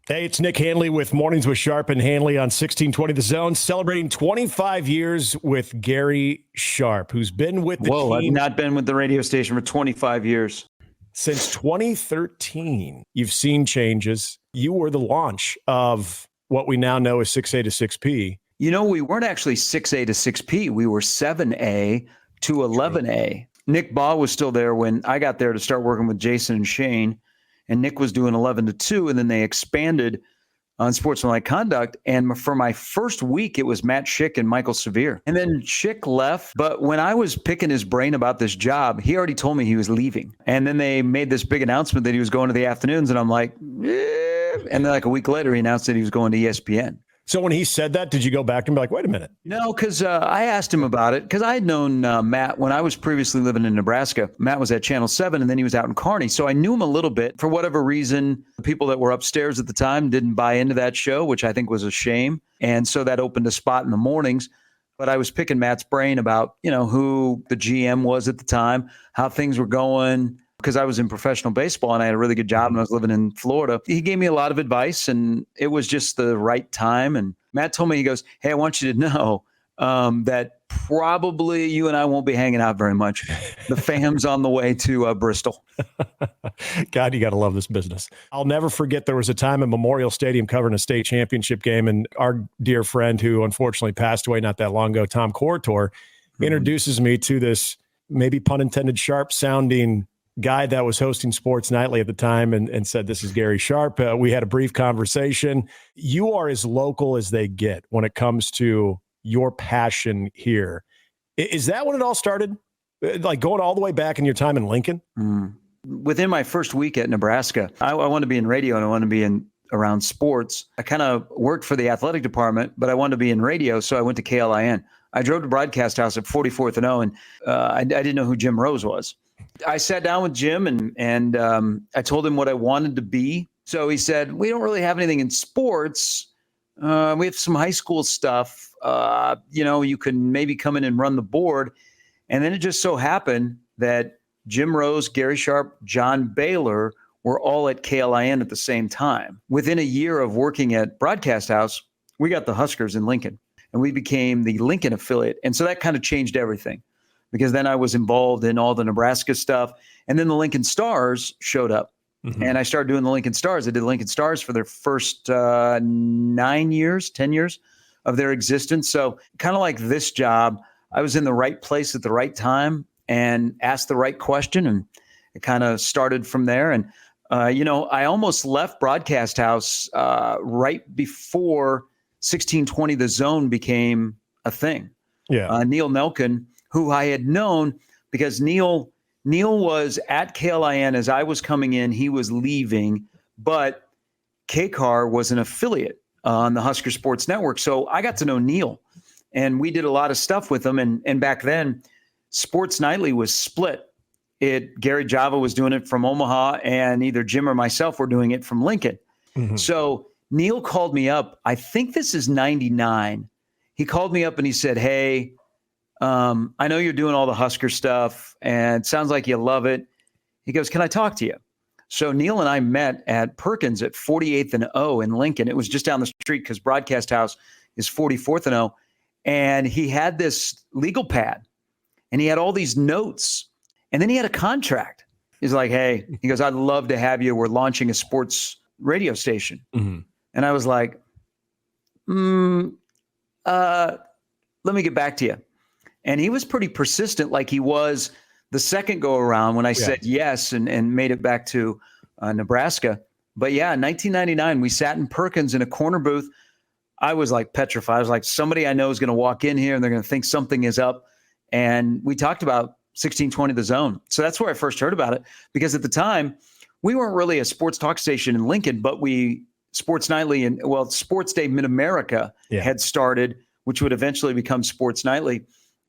Hey, it's Nick Handley with Mornings with Sharp and Handley on 1620 The Zone, celebrating 25 years with Gary Sharp, who's been with the team. I've not been with the radio station for 25 years. Since 2013. You've seen changes. You were the launch of what we now know as 6A to 6P. You know, we weren't actually 6A to 6P. We were 7A to 11A. Nick Baugh was still there when I got there to start working with Jason and Shane. And Nick was doing 11 to 2, and then they expanded on sportsmanlike conduct. And for my first week, it was Matt Schick and Michael Severe. And then Schick left. But when I was picking his brain about this job, he already told me he was leaving. And then they made this big announcement that he was going to the afternoons. And I'm like, eh. And then like a week later, he announced that he was going to ESPN. So when he said that, did you go back and be like, wait a minute? No, because I asked him about it because I had known Matt when I was previously living in Nebraska. Matt was at Channel 7 and then he was out in Kearney. So I knew him a little bit. For whatever reason, the people that were upstairs at the time didn't buy into that show, which I think was a shame. And so that opened a spot in the mornings. But I was picking Matt's brain about, who the GM was at the time, how things were going. Because I was in professional baseball and I had a really good job and I was living in Florida. He gave me a lot of advice and it was just the right time. And Matt told me, he goes, hey, I want you to know that probably you and I won't be hanging out very much. The fam's on the way to Bristol. God, you got to love this business. I'll never forget there was a time in Memorial Stadium covering a state championship game, and our dear friend who unfortunately passed away not that long ago, Tom Cortor, introduces me to this, maybe pun intended, sharp sounding guy that was hosting Sports Nightly at the time and said, this is Gary Sharp. We had a brief conversation. You are as local as they get when it comes to your passion here. Is that when it all started? Like going all the way back in your time in Lincoln? Within my first week at Nebraska, I wanted to be in radio and I wanted to be around sports. I kind of worked for the athletic department, but I wanted to be in radio. So I went to KLIN. I drove to Broadcast House at 44th and O, and I didn't know who Jim Rose was. I sat down with Jim and I told him what I wanted to be. So he said, we don't really have anything in sports. We have some high school stuff. You can maybe come in and run the board. And then it just so happened that Jim Rose, Gary Sharp, John Baylor were all at KLIN at the same time. Within a year of working at Broadcast House, we got the Huskers in Lincoln and we became the Lincoln affiliate. And so that kind of changed everything, because then I was involved in all the Nebraska stuff. And then the Lincoln Stars showed up. And I started doing the Lincoln Stars. I did Lincoln Stars for their first 10 years of their existence. So kind of like this job, I was in the right place at the right time and asked the right question. And it kind of started from there. And, I almost left Broadcast House right before 1620 The Zone became a thing. Yeah. Neil Nelkin, who I had known because Neil was at KLIN as I was coming in. He was leaving, but KCAR was an affiliate on the Husker Sports Network. So I got to know Neil, and we did a lot of stuff with him. And back then, Sports Nightly was split. Gary Java was doing it from Omaha, and either Jim or myself were doing it from Lincoln. So Neil called me up. I think this is 99. He called me up and he said, hey, I know you're doing all the Husker stuff and it sounds like you love it. He goes, can I talk to you? So Neil and I met at Perkins at 48th and O in Lincoln. It was just down the street because Broadcast House is 44th and O. And he had this legal pad and he had all these notes, and then he had a contract. He's like, hey, he goes, I'd love to have you. We're launching a sports radio station. And I was like, let me get back to you. And he was pretty persistent, like he was the second go around when I said yes and made it back to Nebraska. But yeah, in 1999, we sat in Perkins in a corner booth. I was like petrified. I was like, somebody I know is going to walk in here and they're going to think something is up. And we talked about 1620 The Zone. So that's where I first heard about it, because at the time we weren't really a sports talk station in Lincoln, but Sports Nightly and Sports Day Mid-America had started, which would eventually become Sports Nightly.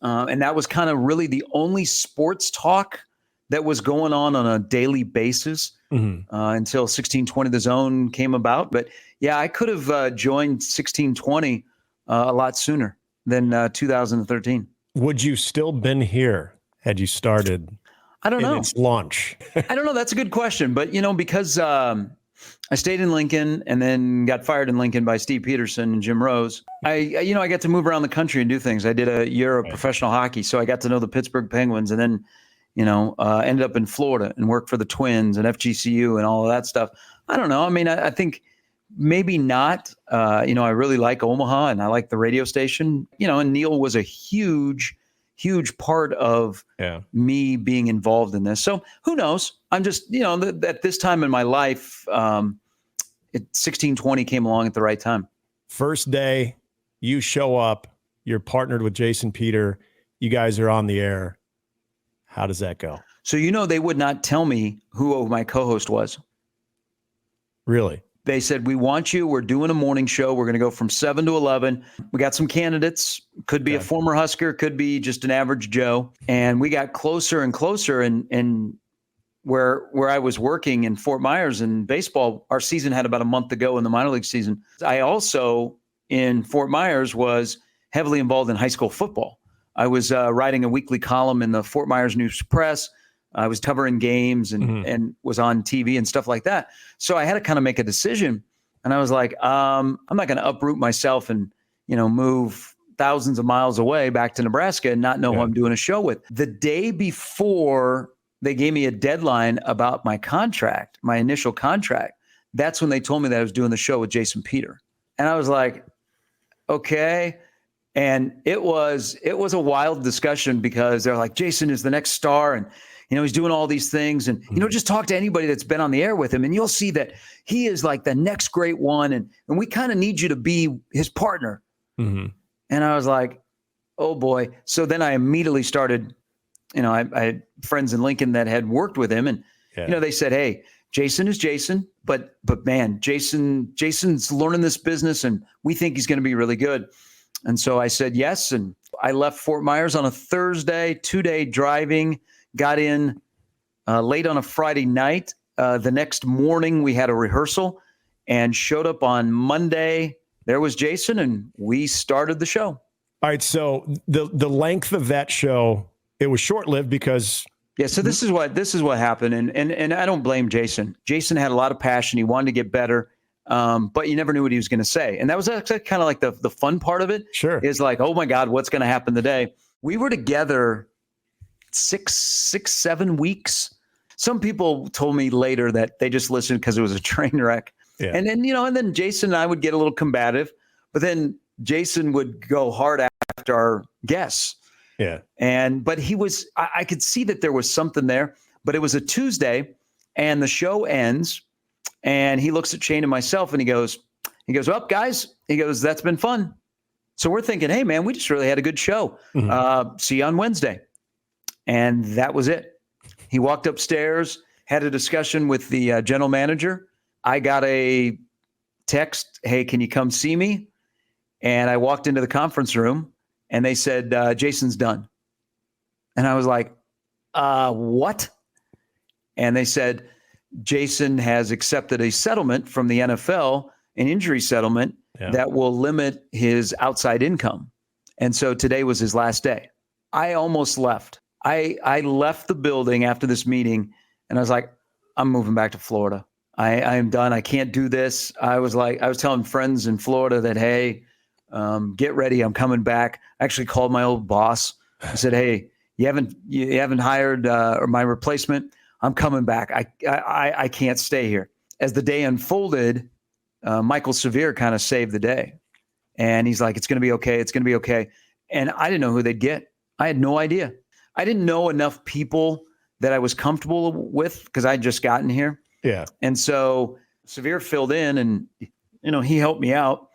And that was kind of really the only sports talk that was going on a daily basis until 1620 The Zone came about. But yeah, I could have joined 1620 a lot sooner than 2013. Would you still been here had you started? I don't know. Its launch. I don't know. That's a good question. But, because I stayed in Lincoln and then got fired in Lincoln by Steve Peterson and Jim Rose. I got to move around the country and do things. I did a year of professional hockey, so I got to know the Pittsburgh Penguins, and then, ended up in Florida and worked for the Twins and FGCU and all of that stuff. I don't know. I mean, I think maybe not. I really like Omaha and I like the radio station. And Neil was a huge part of me being involved in this. So who knows? I'm just, at this time in my life, 1620 came along at the right time. First day, you show up, you're partnered with Jason Peter. You guys are on the air. How does that go? So, they would not tell me who my co-host was. Really? They said, we want you. We're doing a morning show. We're going to go from 7 to 11. We got some candidates. Could be a former Husker, could be just an average Joe. And we got closer and closer. And where I was working in Fort Myers in baseball, our season had about a month to go in the minor league season. I also, in Fort Myers, was heavily involved in high school football. I was writing a weekly column in the Fort Myers News Press. I was covering games and was on TV and stuff like that. So I had to kind of make a decision. And I was like, I'm not going to uproot myself and, move thousands of miles away back to Nebraska and not know who I'm doing a show with. The day before they gave me a deadline about my contract, my initial contract, that's when they told me that I was doing the show with Jason Peter. And I was like, okay. And it was a wild discussion because they're like, Jason is the next star. And, he's doing all these things. And, just talk to anybody that's been on the air with him. And you'll see that he is like the next great one. And we kind of need you to be his partner. Mm-hmm. And I was like, oh boy. So then I immediately started, I had friends in Lincoln that had worked with him. And, they said, hey, Jason is Jason. But man, Jason's learning this business and we think he's going to be really good. And so I said yes. And I left Fort Myers on a Thursday, 2-day driving. Got in late on a Friday night. The next morning, we had a rehearsal and showed up on Monday. There was Jason, and we started the show. All right. So the length of that show, it was short-lived because. Yeah. So this is what happened, and I don't blame Jason. Jason had a lot of passion. He wanted to get better, but you never knew what he was going to say, and that was actually kind of like the fun part of it. Sure. Is like, oh my God, what's going to happen today? We were together 6-7 weeks. Some people told me later that they just listened because it was a train wreck. Yeah. And then Jason and I would get a little combative, but then Jason would go hard after our guests. Yeah. But I could see that there was something there, but it was a Tuesday and the show ends and he looks at Shane and myself and he goes, well, guys, he goes, that's been fun. So we're thinking, hey man, we just really had a good show. Mm-hmm. See you on Wednesday. And that was it. He walked upstairs, had a discussion with the general manager. I got a text, hey, can you come see me? And I walked into the conference room and they said, Jason's done. And I was like, what? And they said, Jason has accepted a settlement from the NFL, an injury settlement that will limit his outside income. And so today was his last day. I almost left. I left the building after this meeting and I was like, I'm moving back to Florida. I am done. I can't do this. I was telling friends in Florida that, hey, get ready. I'm coming back. I actually called my old boss. I said, hey, you haven't hired my replacement. I'm coming back. I can't stay here. As the day unfolded, Michael Severe kind of saved the day. And he's like, it's going to be okay. It's going to be okay. And I didn't know who they'd get. I had no idea. I didn't know enough people that I was comfortable with because I'd just gotten here. Yeah. And so Severe filled in and, he helped me out.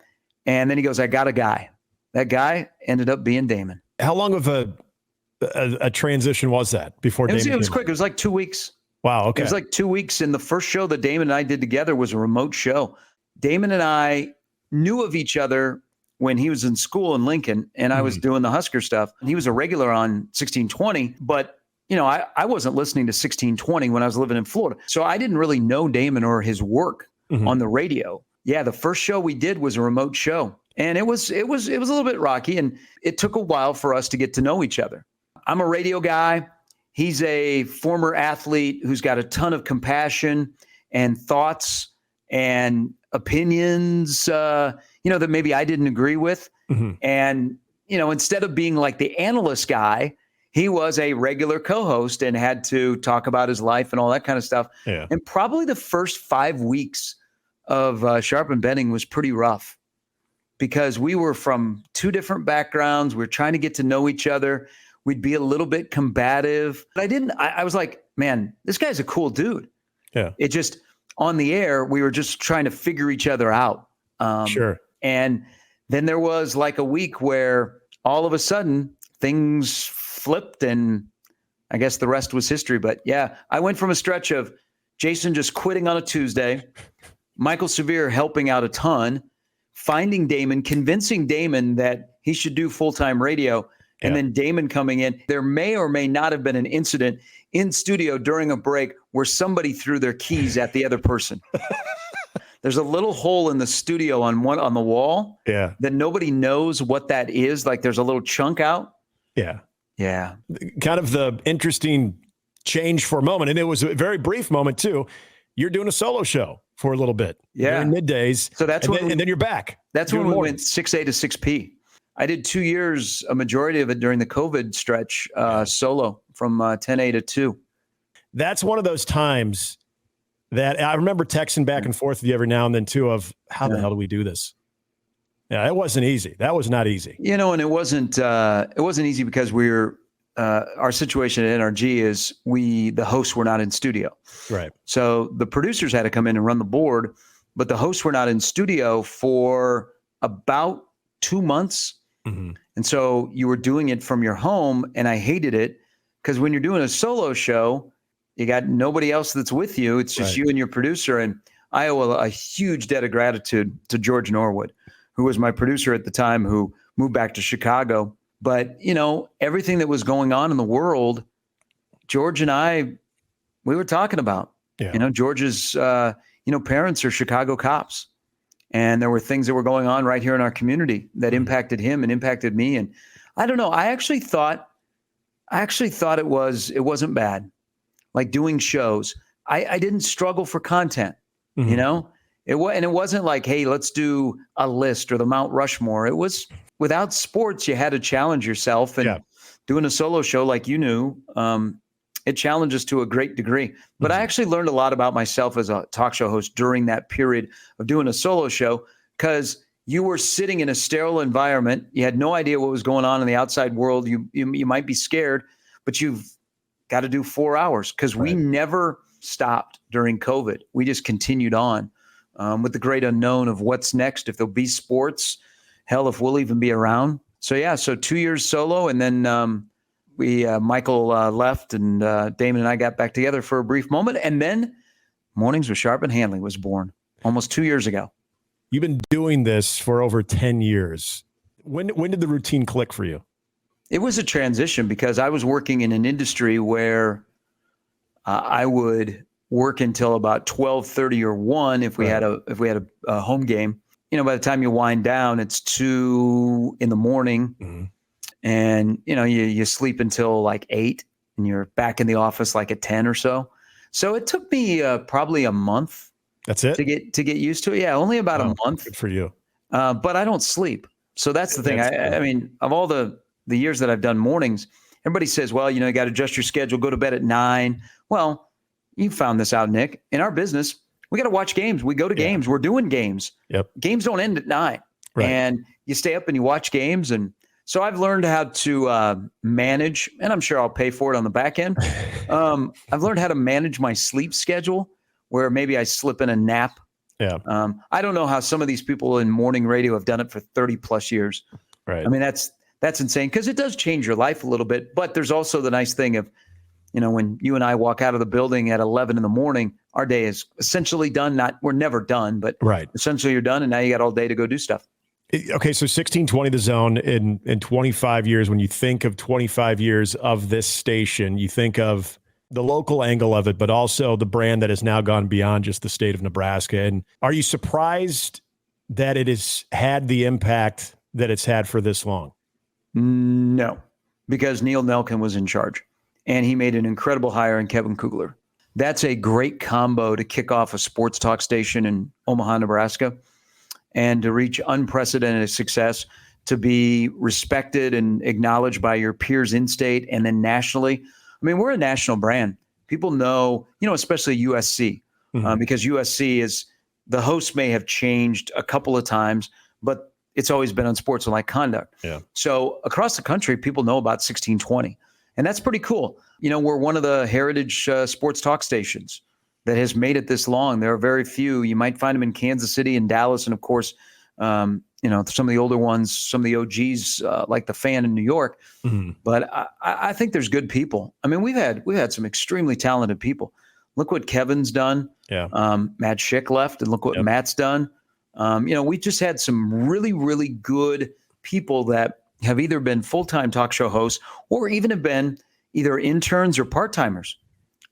And then he goes, I got a guy. That guy ended up being Damon. How long of a transition was that before Damon? It was quick. It was like 2 weeks. Wow. Okay. It was like 2 weeks. And the first show that Damon and I did together was a remote show. Damon and I knew of each other when he was in school in Lincoln and I was doing the Husker stuff. And he was a regular on 1620, but I wasn't listening to 1620 when I was living in Florida. So I didn't really know Damon or his work on the radio. Yeah, the first show we did was a remote show. And it was a little bit rocky and it took a while for us to get to know each other. I'm a radio guy. He's a former athlete who's got a ton of compassion and thoughts and opinions, that maybe I didn't agree with. Mm-hmm. And, instead of being like the analyst guy, he was a regular co-host and had to talk about his life and all that kind of stuff. Yeah. And probably the first 5 weeks of Sharp and Benning was pretty rough because we were from two different backgrounds. We were trying to get to know each other. We'd be a little bit combative. But I was like, man, this guy's a cool dude. Yeah. It just, on the air, we were just trying to figure each other out. Sure. And then there was like a week where all of a sudden things flipped, and I guess the rest was history. But yeah, I went from a stretch of Jason just quitting on a Tuesday, Michael Severe helping out a ton, finding Damon, convincing Damon that he should do full-time radio, and then Damon coming in. There may or may not have been an incident in studio during a break where somebody threw their keys at the other person. There's a little hole in the studio on the wall that nobody knows what that is. Like there's a little chunk out. Yeah. Yeah. Kind of the interesting change for a moment. And it was a very brief moment too. You're doing a solo show for a little bit. Yeah. During middays. So that's and then you're back. That's when we went 6A to 6P. I did 2 years, a majority of it during the COVID stretch, solo from 10A to 2. That's one of those times that I remember texting back and forth with you every now and then too of how the hell do we do this? Yeah, it wasn't easy. That was not easy. And it wasn't easy because our situation at NRG is the hosts were not in studio. Right. So the producers had to come in and run the board, but the hosts were not in studio for about 2 months. Mm-hmm. And so you were doing it from your home, and I hated it because when you're doing a solo show, you got nobody else that's with you. It's just you and your producer. And I owe a huge debt of gratitude to George Norwood, who was my producer at the time, who moved back to Chicago. But, everything that was going on in the world, George and I, we were talking about. Yeah. George's, parents are Chicago cops. And there were things that were going on right here in our community that impacted him and impacted me. And I don't know. I actually thought it wasn't bad. Like doing shows. I didn't struggle for content, Mm-hmm. It wasn't like, hey, let's do a list or the Mount Rushmore. It was without sports, you had to challenge yourself, and doing a solo show like you knew, it challenges to a great degree. But I actually learned a lot about myself as a talk show host during that period of doing a solo show, because you were sitting in a sterile environment. You had no idea what was going on in the outside world. You might be scared, but you've got to do 4 hours because we never stopped during COVID. We just continued on with the great unknown of what's next, if there'll be sports, hell, if we'll even be around. So 2 years solo, and then Michael left, and Damon and I got back together for a brief moment, and then Mornings with Sharp and Handley was born almost 2 years ago. You've been doing this for over 10 years. When did the routine click for you? It was a transition because I was working in an industry where I would work until about 12:30 or 1 if we had a home game. By the time you wind down, it's 2 in the morning, and you sleep until like 8, and you're back in the office like at 10 or so. So it took me probably a month. That's it? To get used to it. Yeah, only about a month. Good for you. But I don't sleep. So that's the thing. I mean, of all the years that I've done mornings, everybody says, well, you got to adjust your schedule, go to bed at 9. Well, you found this out, Nick. In our business, we got to watch games. We go to games. We're doing games. Yep. Games don't end at 9. Right. And you stay up and you watch games. And so I've learned how to manage, and I'm sure I'll pay for it on the back end. I've learned how to manage my sleep schedule, where maybe I slip in a nap. Yeah. I don't know how some of these people in morning radio have done it for 30 plus years. Right. I mean, that's insane, because it does change your life a little bit. But there's also the nice thing of, when you and I walk out of the building at 11 in the morning, our day is essentially done. We're never done, but essentially you're done, and now you got all day to go do stuff. Okay, so 1620 The Zone in 25 years. When you think of 25 years of this station, you think of the local angle of it, but also the brand that has now gone beyond just the state of Nebraska. And are you surprised that it has had the impact that it's had for this long? No, because Neil Nelkin was in charge, and he made an incredible hire in Kevin Kugler. That's a great combo to kick off a sports talk station in Omaha, Nebraska, and to reach unprecedented success, to be respected and acknowledged by your peers in state and then nationally. I mean, we're a national brand. People know, especially USC, because USC is, the host may have changed a couple of times, but it's always been on sportsmanlike conduct. Yeah. So across the country, people know about 1620. And that's pretty cool. We're one of the heritage sports talk stations that has made it this long. There are very few. You might find them in Kansas City and Dallas. And of course, some of the older ones, some of the OGs, like the Fan in New York. But I think there's good people. I mean, we've had some extremely talented people. Look what Kevin's done. Yeah. Matt Schick left, and look what Matt's done. We just had some really, really good people that have either been full-time talk show hosts or even have been either interns or part-timers.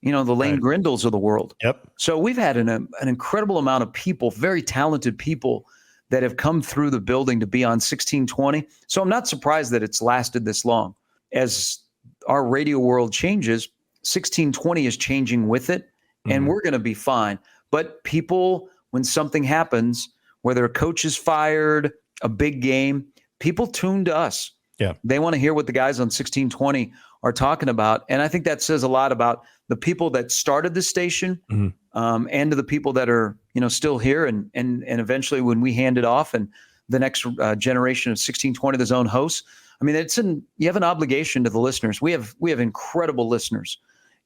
The Lane Grindles of the world. Yep. So we've had an incredible amount of people, very talented people that have come through the building to be on 1620. So I'm not surprised that it's lasted this long. As our radio world changes, 1620 is changing with it, and we're going to be fine. But people, when something happens, whether a coach is fired, a big game, people tune to us. Yeah. They want to hear what the guys on 1620 are talking about. And I think that says a lot about the people that started the station, and to the people that are, still here. And eventually when we hand it off and the next generation of 1620, the zone hosts, I mean, you have an obligation to the listeners. We have incredible listeners.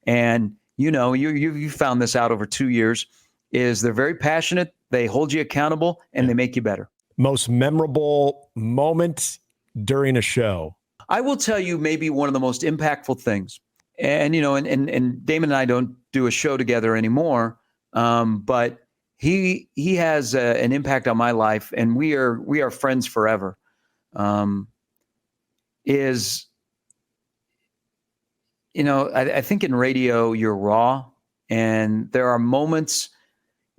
And, you found this out over 2 years, is they're very passionate. They hold you accountable and they make you better. Most memorable moment during a show? I will tell you maybe one of the most impactful things. And, and Damon and I don't do a show together anymore. But he has an impact on my life, and we are friends forever. I think in radio you're raw, and there are moments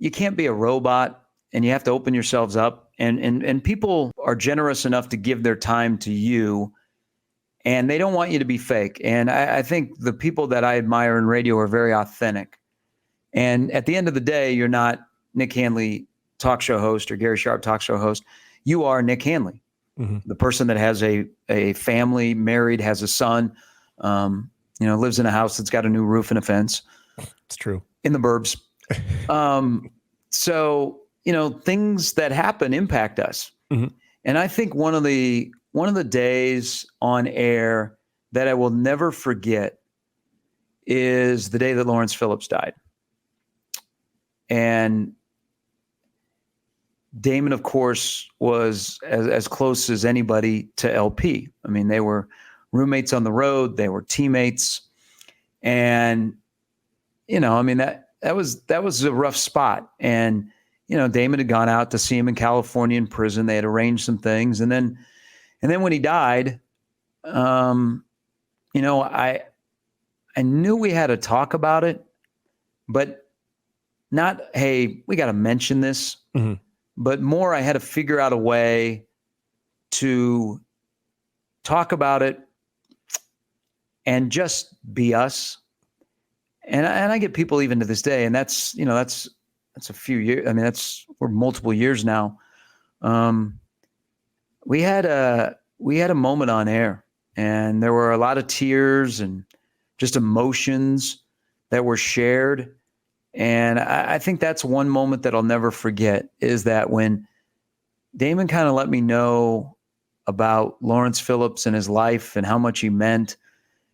you can't be a robot, and you have to open yourselves up. And people are generous enough to give their time to you, and they don't want you to be fake. And I think the people that I admire in radio are very authentic. And at the end of the day, you're not Nick Handley, talk show host, or Gary Sharp, talk show host. You are Nick Handley, the person that has a family, married, has a son, lives in a house that's got a new roof and a fence. It's true. In the burbs. So, things that happen impact us. And I think one of the days on air that I will never forget is the day that Lawrence Phillips died. And Damon, of course, was as close as anybody to LP. I mean, they were roommates on the road. They were teammates. And, that was a rough spot. And, Damon had gone out to see him in California in prison. They had arranged some things. And then when he died, I knew we had to talk about it, but not, hey, we got to mention this, but more, I had to figure out a way to talk about it and just be us. And I get people even to this day, and that's a few years. I mean, we're multiple years now. We had a moment on air, and there were a lot of tears and just emotions that were shared. And I think that's one moment that I'll never forget, is that when Damon kind of let me know about Lawrence Phillips and his life and how much he meant,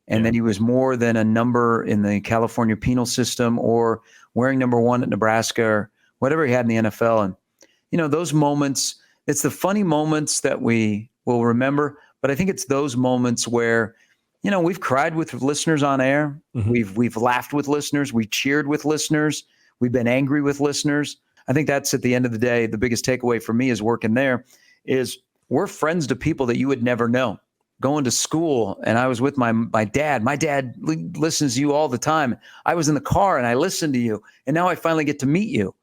and that he was more than a number in the California penal system or wearing number 1 at Nebraska or whatever he had in the NFL. And, those moments, it's the funny moments that we will remember, but I think it's those moments where, we've cried with listeners on air. We've laughed with listeners. We cheered with listeners. We've been angry with listeners. I think that's, at the end of the day, the biggest takeaway for me is working there is we're friends to people that you would never know. Going to school, and I was with my dad. My dad listens to you all the time. I was in the car and I listened to you, and now I finally get to meet you.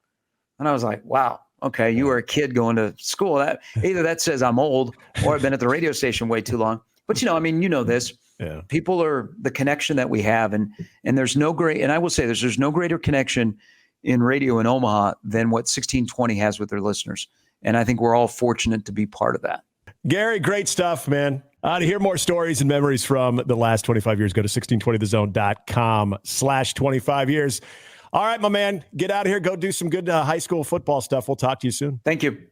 And I was like, wow, okay, you were a kid going to school. Either that says I'm old or I've been at the radio station way too long. But, this. Yeah. People are the connection that we have. And there's no I will say there's no greater connection in radio in Omaha than what 1620 has with their listeners. And I think we're all fortunate to be part of that. Gary, great stuff, man. To hear more stories and memories from the last 25 years, go to 1620thezone.com/25 years. All right, my man, get out of here. Go do some good high school football stuff. We'll talk to you soon. Thank you.